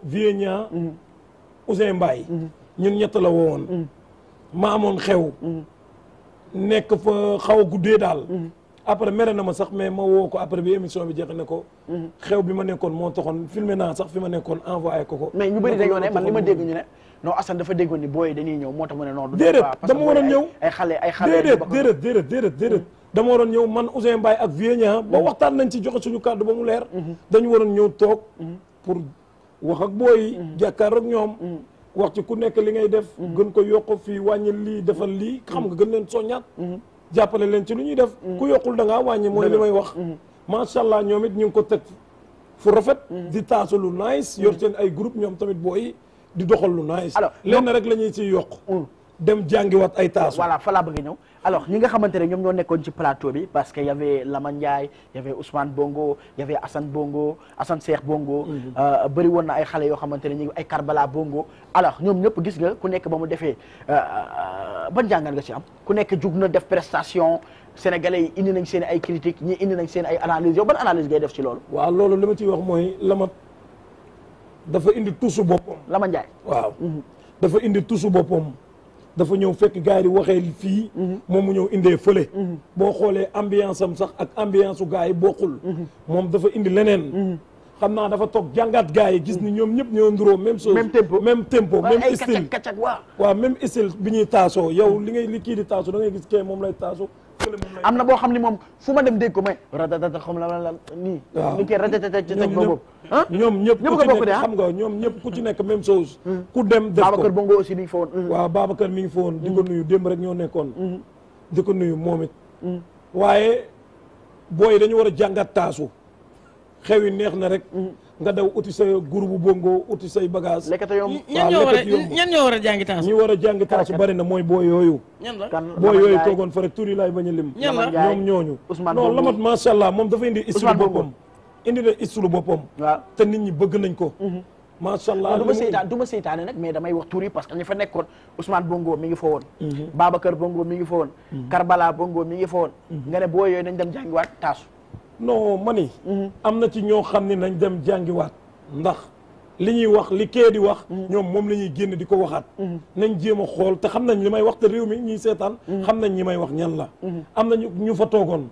Vieux Niang Ousseyn Mbaye ñun ñett la woon ma amoon xew nekk fa xaw a guddee daal après mere na ma sax mais ma woo ko après bi émission bi jeex ne ko xew bi ma nekkoon moo taxoon filmé naa sax fi ma nekkoon envoyé ko mais ñu bëri dañoo ne man li ma dégg ñu ne non Assane dafa déggoon ni booy dañuy ñëw moo tax mu ne non déedéet dama waroon ñëw ay xale déedéet dama waroon ñëw man Ousseyn Mbaye ak Vieux Niang ba waxtaan nañ ci joxe suñu kàddu ba mu leer dañu waroon ñëw toog pour wax ak booy jàkkaar ak ñoom wax ci ku nekk li ngay def gën ko yokk fii wàññi lii defal lii xam nga gën leen soññaat jàppale leen ci lu ñuy def ku yokkul da ngaa wàññi mooy li may wax macha allah ñoom it ñu ngi ko teg fu rafet di taasu lu nice yor seen ay groupe ñoom tamit booy di doxal lu nice lenn rek la ñuy ciy yokk dem jàngiwaat ay taasu voilà fa laa bëgg ñëw alors ñi nga xamante ne ñoom ñoo nekkoon ci plateau bi parce que y avait Lama Ndiaye y avait Ousmane Bongo y avait Assane Bongo Assane Cheikh Bongo bëri woon na ay xale yoo xamante ne ñu ngi ay Karbala Bongo alors ñoom ñëpp gis nga ku nekk ba mu defee ban jàngal nga ci am ku nekk jug na def prestation sénégalais yi indi nañ seen ay critiques ñi indi nañ seen ay analyse yow ban analyse ngay def ci loolu waaw loolu li ma ciy wax mooy Lama dafa indi tusu boppam Lama Ndiaye waaw dafa indi tusu boppam dafa ñëw fekk gars yi waxee fii moom mu ñëw indee fële boo xoolee ambiance am sax ak ambiance u gars yi bokkul moom dafa indi leneen xam naa dafa toog jàngat gars yi gis ni ñoom ñëpp ñoo nduroo même chose même tempo même style waaw même style bi ñuy taasoo yow li kii di taasu da ngay gis kee moom lay taasu am na boo xam ni moom fu ma dem dégg ko may ratatata xam la nii ni kii ratatata ci teg boobu ñoom ñëpp ku ci nekk xam nga ñoom ñëpp ku ci nekk même chose ku dem def ko Babacar Bongo aussi mi ngi fa woon waaw Babacar mi ngi fa woon di ko nuyu démb rek ñoo nekkoon di ko nuyu moom it waaye booy dañu war a jàngat taasu xew yi neex na rek nga daw uti sa groupe bongo uti say bagage lekkata yomb ñan ñoo war a jàngi taasu ñi war a jàngi taasu bari na mooy booy yooyu booy yooyu toogoon fa rek tur yi laay bañ a lim ñoom ñooñu non Lamat macha allah moom dafa indi istulu boppam indi na istulu boppam te nit ñi bëgg nañ ko macha allah du ma seytaane nag mais damay wax tur yi parce que ñi fa nekkoon Ousmane Bongo mi ngi fa woon Babacar Bongo mi ngi fa woon Karbala Bongo mi ngi fa woon nga ne booy yooyu nañ dem jàngiwaat taasu non mani am na ci ñoo xam ne nañ dem jàngiwaat ndax li ñuy wax li kee di wax ñoom moom la ñuy génn di ko waxaat nañ jéem a xool te xam nañ li may wax te réew mi ñuy seetaan xam nañ ñi may wax ñan la am na ñu fa toogoon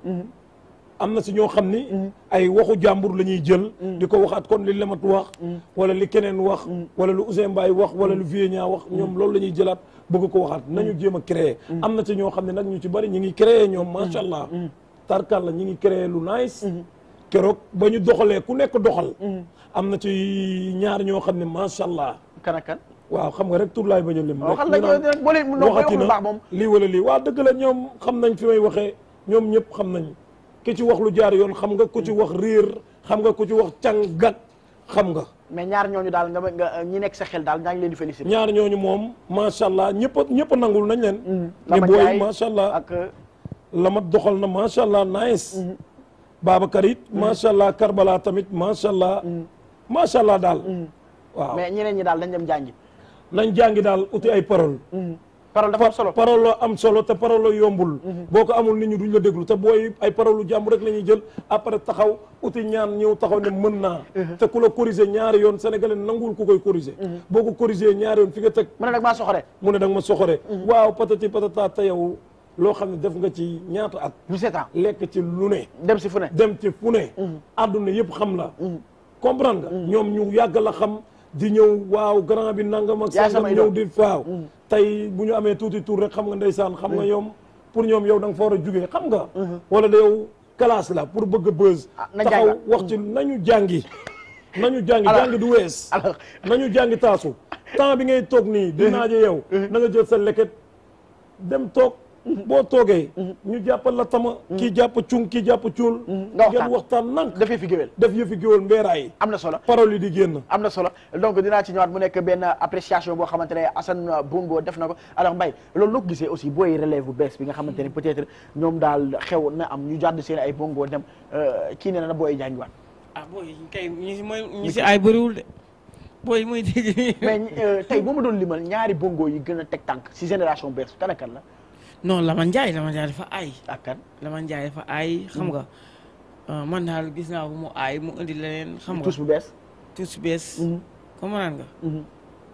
am na si ñoo xam ni ay waxu jàmbur la ñuy jël di ko waxaat kon li Lamat wax wala li keneen wax wala lu Ousseyn Mbaye wax wala lu Vieux Niang wax ñoom loolu la ñuy jëlaat bëgg ko waxaat nañu jéem a créer am na ci ñoo xam ne nag ñu ci bari ñu ngi créer ñoom macha allah tarkal la ñu ngi créé lu nice keroog ba ñu doxalee ku nekk doxal am na ci ñaar ñoo xam ne macha allah kan ak kan waaw xam nga rek tur laay bañ a lim waxati na moom lii wala lii waaw dëgg la ñoom xam nañ fi may waxee ñoom ñëpp xam nañ ki ci wax lu jaar yoon xam nga ku ci wax riir xam nga ku ci wax càngat xam nga mais ñaar ñooñu daal nga ñi nekk sa xel daal ñaa ngi leen di féliciter ñaar ñooñu moom macha allah ñëpp a nangul nañ leen ne booy macha allah ak Lamat doxal na macha allah nice Babacar it macha allah Karbala tamit macha allah daal waaw mais ñeneen ñi daal dañ dem jàngi nañ jàngi daal uti ay parole parole dafa am solo parole am solo te parole yombul boo ko amul nit ñi duñ la déglu te booy ay parole lu jàmm rek la ñuy jël après taxaw uti ñaan ñëw taxaw ne mën naa te ku la corriger ñaari yoon sénégalais nanguwul ku koy corriger boo ko corriger ñaari yoon fi nga teg mu ne nag maa soxore mu ne da nga ma soxore waaw patati patata te yow loo xam ne def nga ci ñaata at 17 ans lekk ci lu ne dem si fu ne àdduna yëpp xam la comprendre nga ñoom ñu yàgg la xam di ñëw waaw grand bi nangam ak sangam ñëw di faaw tey bu ñu amee tuuti tour rek xam nga ndeysaan xam nga ñoom pour ñoom yow da nga fa war a jugee xam nga wala da yow classe la pour bëgg a buzz taxaw wax ci nañu jàngi jàngi du wees nañu jàngi taasu temps bi ngay toog nii di naaje yow na nga jël sa leket dem toog boo toogee ñu jàppal la tama kii jàpp cung kii jàpp cuul ngeen waxtaan nank def yëfi géwél mbéeraay am na solo parole yi di génn am na solo donc dinaa ci ñëwaat mu nekk benn appréciation boo xamante ne Assane Bongo def na ko alors Mbaye loolu noo ko gisee aussi booy relève bu bees bi nga xamante ne peut-être ñoom daal xew na am ñu jàdd seen ay bongo dem kii ne na booy jàngiwaat booy kay ñi si ay bëriwul de booy muy dégg mais tey boo ma doon limal ñaari bongo yi gën a teg tànk si génération bees kan ak kan la non Lama Ndiaye dafa aay. ak kan Lama Ndiaye dafa aay xam nga man daal gis naa ko mu aay mu indi leneen. xam nga tous bu bees. tous bees. comprendre nga.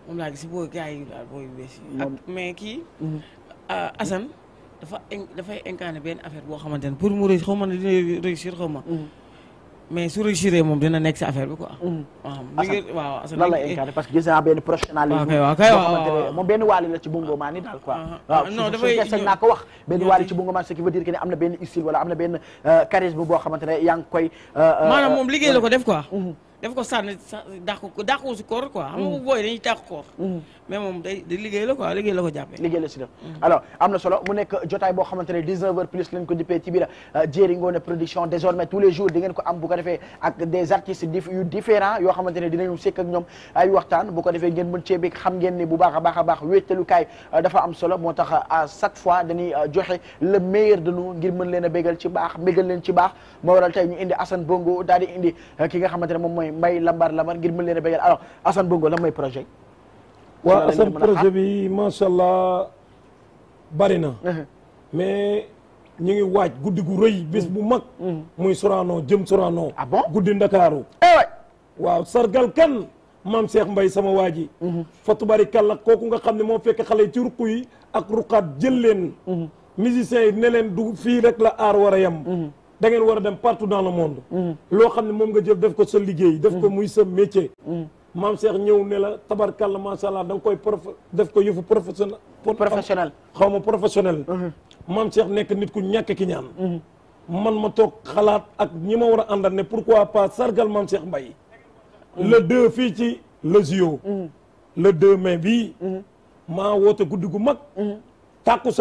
moom laa gis si booy gars yi daal booy yu bees yi. ak mais kii. Assane dafay incarné benn affaire boo xamante ne pour mu réussir xaw ma ne dina réussir xaw ma. mais su réussir moom dina nekk si affaire bi quoi. waaw Assane lan la incarné parce que gis naa benn professionnalisme. waaw moom benn waali la ci bongo maa ni daal quoi. non dafay sañ naa ko wax. benn waali ci bongo maa ce qui veut dire que ne am na benn style wala am na benn charisme boo xamante ne yaa ngi koy. maanaam moom liggéey la ko def quoi. def ko sànni dàq ko si koor quoi. xam nga booy dañuy dàq koor. mais moom day liggéey la quoi liggéey la ko jàppee. liggéey la si def alors am na solo mu nekk jotaay boo xamante ne 19h plus lañ ko dippee ci biir Jéeri Ngoone production désormais tous les jours di ngeen ko am bu ko defee ak des artistes yu différents yoo xamante ne dinañu sekk ak ñoom ay waxtaan bu ko defee ngeen mën cee bi xam ngeen ni bu baax a baax wéetalukaay dafa am solo moo tax à chaque fois dañuy joxe le meilleur de nous ngir mën leen a bégal ci baax bégal leen ci baax moo waral tey ñu indi Assane Bongo daal di indi ki nga xamante ne moom mooy Mbaye Lambar ngir mën leen a bégal alors Assane Bongo lan mooy projet. waaw Assane projet bi macha allah bari na. mais ñu ngi waaj guddi gu rëy bés bu mag. muy Sorano jëm Sorano. ah bon guddi Ndakaaru. waaw sargal kan maam Cheikh Mbaye sama waa ji. Fatou bari kàlla kooku nga xam ne moo fekk xale yi ci ruq yi ak ruqaat jël leen. musiciens yi ne leen du fii rek la aar war a yem. da ngeen war a dem partout dans le monde. loo xam ne moom nga jël def ko sa liggéey. def ko muy sa métier. maam Cheikh ñëw ne la tabarkàlla macha allah da nga koy def ko yëfu professionnel. xaw ma professionnel. maam Cheikh nekk nit ku ñàkk ki ñaan. man ma toog xalaat ak ñi ma war a àndal ne pourquoi pas sargal maam Cheikh Mbaye. le 2 fii ci Lazio. le 2 mai bii. maa woote guddi gu mag. tàkku